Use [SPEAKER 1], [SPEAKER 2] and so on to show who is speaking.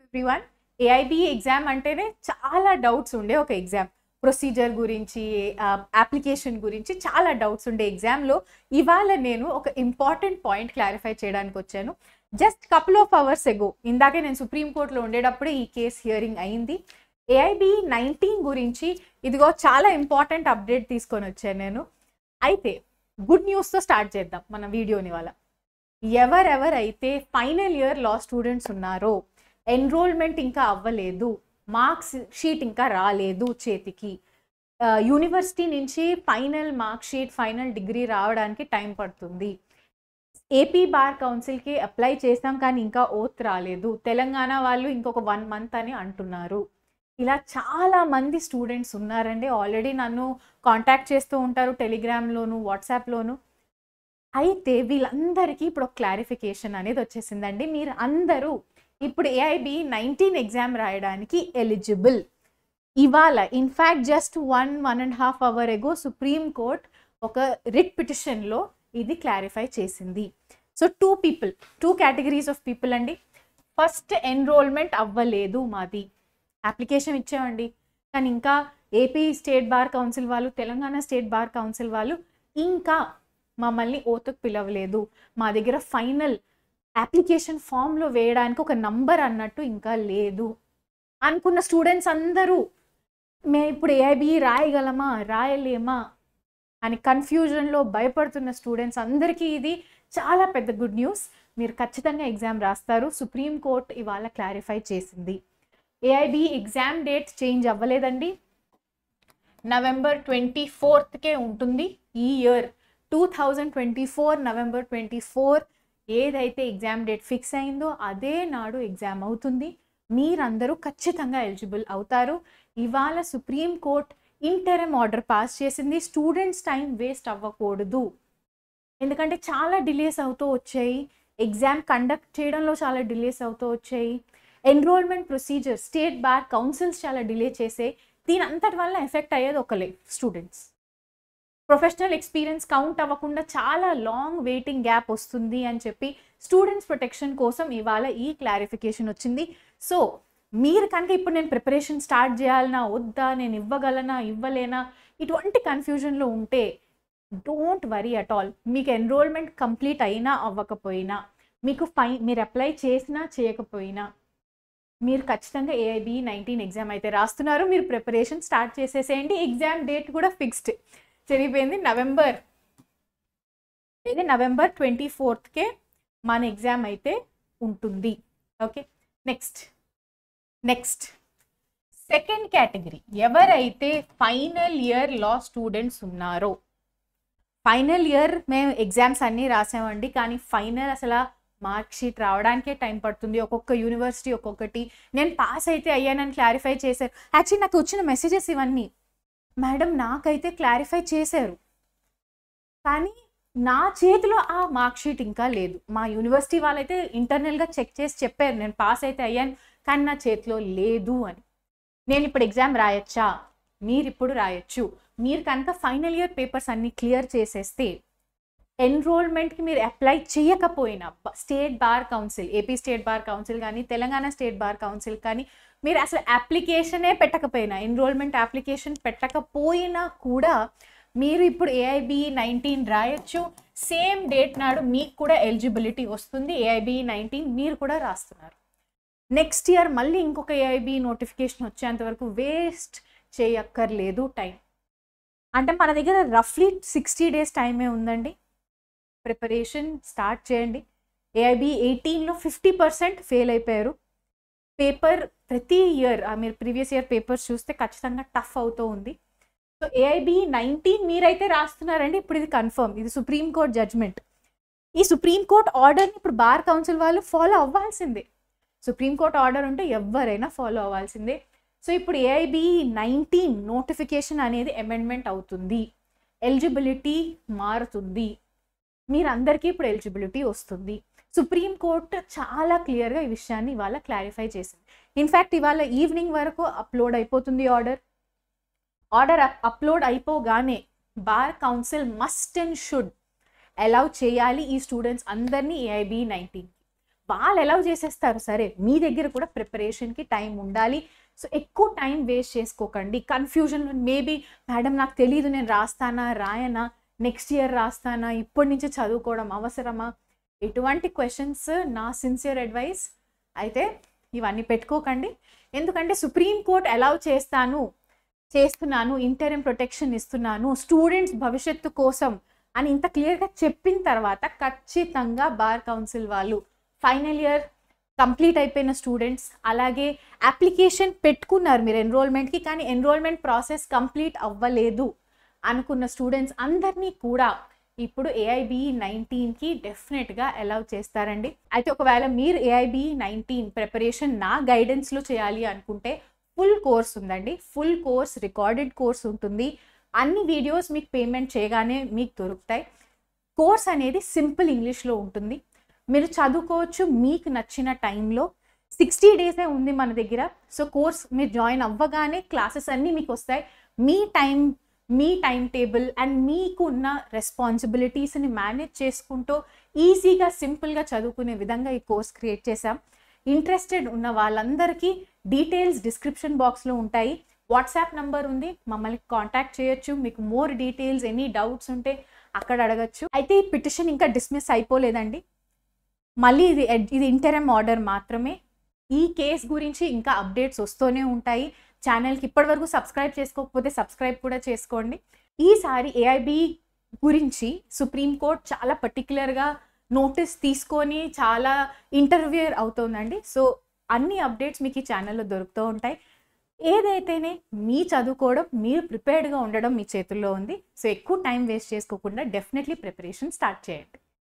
[SPEAKER 1] Everyone. ఏఐబీ exam అంటేనే చాలా doubts ఉండే ఒక ఎగ్జామ్. ప్రొసీజర్ గురించి, అప్లికేషన్ గురించి చాలా డౌట్స్ ఉండే ఎగ్జామ్లో ఇవాళ నేను ఒక ఇంపార్టెంట్ పాయింట్ క్లారిఫై చేయడానికి వచ్చాను. Just couple of hours ago, ఇందాకే నేను సుప్రీంకోర్టులో ఉండేటప్పుడే ఈ కేసు హియరింగ్ అయింది. ఏఐబీ 19 గురించి ఇదిగో చాలా ఇంపార్టెంట్ అప్డేట్ తీసుకొని వచ్చాను నేను. అయితే గుడ్ న్యూస్తో స్టార్ట్ చేద్దాం మన వీడియోని. వాళ్ళ ఎవరెవరైతే ఫైనల్ ఇయర్ లా స్టూడెంట్స్ ఉన్నారో, ఎన్రోల్మెంట్ ఇంకా అవ్వలేదు, మార్క్స్ షీట్ ఇంకా రాలేదు చేతికి, యూనివర్సిటీ నుంచి final mark sheet, final degree రావడానికి టైం పడుతుంది, ఏపీ బార్ కౌన్సిల్కి అప్లై చేసాం కానీ ఇంకా ఓత్ రాలేదు, తెలంగాణ వాళ్ళు ఇంకొక 1 month అని అంటున్నారు. ఇలా చాలా మంది స్టూడెంట్స్ ఉన్నారండి. ఆల్రెడీ నన్ను కాంటాక్ట్ చేస్తూ ఉంటారు టెలిగ్రామ్లోను, వాట్సాప్లోను. అయితే వీళ్ళందరికీ ఇప్పుడు ఒక క్లారిఫికేషన్ అనేది వచ్చేసిందండి. మీరు అందరూ ఇప్పుడు ఏఐబీ 19 ఎగ్జామ్ రాయడానికి ఎలిజిబుల్. ఇవాళ ఇన్ఫ్యాక్ట్ జస్ట్ 1.5 hour ఎగో సుప్రీం కోర్ట్ ఒక రిట్ పిటిషన్లో ఇది క్లారిఫై చేసింది. సో 2 కేటగిరీస్ ఆఫ్ పీపుల్ అండి. ఫస్ట్, ఎన్రోల్మెంట్ అవ్వలేదు, మాది అప్లికేషన్ ఇచ్చామండి కానీ ఇంకా ఏపీ స్టేట్ బార్ కౌన్సిల్ వాళ్ళు, తెలంగాణ స్టేట్ బార్ కౌన్సిల్ వాళ్ళు ఇంకా మమ్మల్ని ఓతుకు పిలవలేదు, మా దగ్గర ఫైనల్ అప్లికేషన్ ఫామ్లో వేయడానికి ఒక నంబర్ అన్నట్టు ఇంకా లేదు అనుకున్న స్టూడెంట్స్ అందరూ మేము ఇప్పుడు ఏఐబీ రాయగలమా రాయలేమా అని కన్ఫ్యూజన్లో భయపడుతున్న స్టూడెంట్స్ అందరికీ ఇది చాలా పెద్ద గుడ్ న్యూస్. మీరు ఖచ్చితంగా ఎగ్జామ్ రాస్తారు. సుప్రీంకోర్టు ఇవాళ క్లారిఫై చేసింది. ఏఐబీ ఎగ్జామ్ డేట్ చేంజ్ అవ్వలేదండి. November 24కే ఉంటుంది. ఈ ఇయర్ 2024 November 24 ఏదైతే ఎగ్జామ్ డేట్ ఫిక్స్ అయిందో అదే నాడు ఎగ్జామ్ అవుతుంది. మీరందరూ ఖచ్చితంగా ఎలిజిబుల్ అవుతారు. ఇవాళ సుప్రీంకోర్టు ఇంటరిమ్ ఆర్డర్ పాస్ చేసింది. స్టూడెంట్స్ టైం వేస్ట్ అవ్వకూడదు, ఎందుకంటే చాలా డిలేస్ అవుతూ వచ్చాయి. ఎగ్జామ్ కండక్ట్ చేయడంలో చాలా డిలేస్ అవుతూ వచ్చాయి. Enrolment procedure state bar councils చాలా డిలే చేసే. దీని అంతటి వల్ల ఎఫెక్ట్ అయ్యేది ఒకలే, స్టూడెంట్స్. ప్రొఫెషనల్ ఎక్స్పీరియన్స్ కౌంట్ అవ్వకుండా చాలా లాంగ్ వెయిటింగ్ గ్యాప్ వస్తుంది అని చెప్పి స్టూడెంట్స్ ప్రొటెక్షన్ కోసం ఇవాళ ఈ క్లారిఫికేషన్ వచ్చింది. సో మీరు కనుక ఇప్పుడు నేను ప్రిపరేషన్ స్టార్ట్ చేయాలన్నా వద్దా, నేను ఇవ్వగలనా ఇవ్వలేనా, ఇటువంటి కన్ఫ్యూజన్లో ఉంటే డోంట్ వరీ అట్ ఆల్. మీకు ఎన్రోల్మెంట్ కంప్లీట్ అయినా అవ్వకపోయినా, మీకు మీరు అప్లై చేసినా చేయకపోయినా, మీరు ఖచ్చితంగా ఏఐబీ 19 ఎగ్జామ్ అయితే రాస్తున్నారు. మీరు ప్రిపరేషన్ స్టార్ట్ చేసేసేయండి. ఎగ్జామ్ డేట్ కూడా ఫిక్స్డ్ జరిగిపోయింది. నవంబర్ 24కే మన ఎగ్జామ్ అయితే ఉంటుంది. ఓకే, నెక్స్ట్ సెకండ్ కేటగిరీ, ఎవరైతే ఫైనల్ ఇయర్ లా స్టూడెంట్స్ ఉన్నారో. ఫైనల్ ఇయర్ మేము ఎగ్జామ్స్ అన్నీ రాసామండి కానీ ఫైనల్ అసలు మార్క్ షీట్ రావడానికే టైం పడుతుంది. ఒక్కొక్క యూనివర్సిటీ ఒక్కొక్కటి. నేను పాస్ అయితే అయ్యానని క్లారిఫై చేశారు. యాక్చువల్లీ నాకు వచ్చిన మెసేజెస్ ఇవన్నీ, మేడం నాకైతే క్లారిఫై చేశారు కానీ నా చేతిలో ఆ మార్క్ షీట్ ఇంకా లేదు. మా యూనివర్సిటీ వాళ్ళైతే ఇంటర్నల్గా చెక్ చేసి చెప్పారు నేను పాస్ అయితే అయ్యాను కానీ నా చేతిలో లేదు అని. నేను ఇప్పుడు ఎగ్జామ్ రాయొచ్చా? మీరు ఇప్పుడు రాయొచ్చు. మీరు కనుక ఫైనల్ ఇయర్ పేపర్స్ అన్నీ క్లియర్ చేసేస్తే, ఎన్రోల్మెంట్కి మీరు అప్లై చేయకపోయినా state bar council, AP state bar council కానీ తెలంగాణ స్టేట్ బార్ కౌన్సిల్ కానీ మీరు అసలు అప్లికేషనే పెట్టకపోయినా, ఎన్రోల్మెంట్ అప్లికేషన్ పెట్టకపోయినా కూడా మీరు ఇప్పుడు ఏఐబీ 19 రాయొచ్చు. సేమ్ డేట్ నాడు మీకు కూడా ఎలిజిబిలిటీ వస్తుంది. ఏఐబీ 19 మీరు కూడా రాస్తున్నారు. నెక్స్ట్ ఇయర్ మళ్ళీ ఇంకొక ఏఐబీ నోటిఫికేషన్ వచ్చేంత వరకు వేస్ట్ చేయక్కర్లేదు టైం. అంటే మన దగ్గర రఫ్లీ 60 days టైమే ఉందండి. ప్రిపరేషన్ స్టార్ట్ చేయండి. ఏఐబీ 18లో 50% ఫెయిల్ అయిపోయారు. పేపర్ ప్రతి ఇయర్ మీరు ప్రీవియస్ ఇయర్ పేపర్స్ చూస్తే ఖచ్చితంగా టఫ్ అవుతూ ఉంది. సో ఏఐబీ 19 మీరైతే రాస్తున్నారండి. ఇప్పుడు ఇది కన్ఫర్మ్, ఇది సుప్రీంకోర్టు జడ్జ్మెంట్. ఈ సుప్రీంకోర్టు ఆర్డర్ని ఇప్పుడు బార్ కౌన్సిల్ వాళ్ళు ఫాలో అవ్వాల్సిందే. సుప్రీంకోర్టు ఆర్డర్ ఉంటే ఎవరైనా ఫాలో అవ్వాల్సిందే. సో ఇప్పుడు ఏఐబీ 19 నోటిఫికేషన్ అనేది అమెండ్మెంట్ అవుతుంది, ఎలిజిబిలిటీ మారుతుంది, మీరందరికీ ఇప్పుడు ఎలిజిబిలిటీ వస్తుంది. సుప్రీంకోర్టు చాలా క్లియర్గా ఈ విషయాన్ని ఇవాళ క్లారిఫై చేసింది. ఇన్ఫ్యాక్ట్ ఇవాళ ఈవినింగ్ వరకు అప్లోడ్ అయిపోతుంది ఆర్డర్ అప్లోడ్ అయిపోగానే bar council must and should allow చేయాలి ఈ స్టూడెంట్స్ అందరినీ ఏఐబీ 19. వాళ్ళు అలౌ చేసేస్తారు, సరే మీ దగ్గర కూడా ప్రిపరేషన్కి టైం ఉండాలి. సో ఎక్కువ టైం వేస్ట్ చేసుకోకండి. కన్ఫ్యూజన్ మేబీ మేడం నాకు తెలియదు, నేను రాస్తానా రాయనా, నెక్స్ట్ ఇయర్ రాస్తానా, ఇప్పటి నుంచి చదువుకోవడం అవసరమా, ఎటువంటి క్వశ్చన్స్ నా సిన్సియర్ అడ్వైస్ అయితే ఇవన్నీ పెట్టుకోకండి. ఎందుకంటే సుప్రీంకోర్టు అలౌ చేస్తున్నాను, ఇంటరిమ్ ప్రొటెక్షన్ ఇస్తున్నాను స్టూడెంట్స్ భవిష్యత్తు కోసం అని ఇంత క్లియర్గా చెప్పిన తర్వాత ఖచ్చితంగా బార్ కౌన్సిల్ వాళ్ళు ఫైనల్ ఇయర్ కంప్లీట్ అయిపోయిన స్టూడెంట్స్, అలాగే అప్లికేషన్ పెట్టుకున్నారు మీరు ఎన్రోల్మెంట్కి, కానీ ఎన్రోల్మెంట్ ప్రాసెస్ కంప్లీట్ అవ్వలేదు అనుకున్న స్టూడెంట్స్ అందరినీ కూడా ఇప్పుడు AIBE 19కి డెఫినెట్గా అలౌ చేస్తారండి. అయితే ఒకవేళ మీరు AIBE 19 ప్రిపరేషన్ నా గైడెన్స్లో చేయాలి అనుకుంటే ఫుల్ కోర్స్ ఉందండి. ఫుల్ కోర్స్ రికార్డెడ్ కోర్స్ ఉంటుంది. అన్ని వీడియోస్ మీకు పేమెంట్ చేయగానే మీకు దొరుకుతాయి. కోర్స్ అనేది సింపుల్ ఇంగ్లీష్లో ఉంటుంది. మీరు చదువుకోవచ్చు మీకు నచ్చిన టైంలో. 60 డేసే ఉంది మన దగ్గర. సో కోర్స్ మీరు జాయిన్ అవ్వగానే క్లాసెస్ అన్నీ మీకు వస్తాయి. మీ టైం టేబుల్ అండ్ మీకున్న రెస్పాన్సిబిలిటీస్ని మేనేజ్ చేసుకుంటూ ఈజీగా సింపుల్గా చదువుకునే విధంగా ఈ కోర్స్ క్రియేట్ చేశాం. ఇంట్రెస్టెడ్ ఉన్న వాళ్ళందరికీ డీటెయిల్స్ డిస్క్రిప్షన్ బాక్స్లో ఉంటాయి. వాట్సాప్ నంబర్ ఉంది, మమ్మల్ని కాంటాక్ట్ చేయొచ్చు. మీకు మోర్ డీటెయిల్స్ ఎనీ డౌట్స్ ఉంటే అక్కడ అడగచ్చు. అయితే ఈ పిటిషన్ ఇంకా డిస్మిస్ అయిపోలేదండి. మళ్ళీ ఇది ఇంటరిమ్ ఆర్డర్ మాత్రమే. ఈ కేస్ గురించి ఇంకా అప్డేట్స్ వస్తూనే ఉంటాయి. ఛానల్కి ఇప్పటివరకు సబ్స్క్రైబ్ చేసుకోకపోతే సబ్స్క్రైబ్ కూడా చేసుకోండి. ఈసారి AIBE గురించి సుప్రీంకోర్టు చాలా పర్టికులర్గా నోటీస్ తీసుకొని చాలా ఇంటర్వ్యూర్ అవుతుందండి. సో అన్ని అప్డేట్స్ మీకు ఈ ఛానల్లో దొరుకుతూ ఉంటాయి. ఏదైతేనే మీ చదువుకోవడం, మీరు ప్రిపేర్డ్గా ఉండడం మీ చేతుల్లో ఉంది. సో ఎక్కువ టైం వేస్ట్ చేసుకోకుండా డెఫినెట్లీ ప్రిపరేషన్ స్టార్ట్ చేయండి.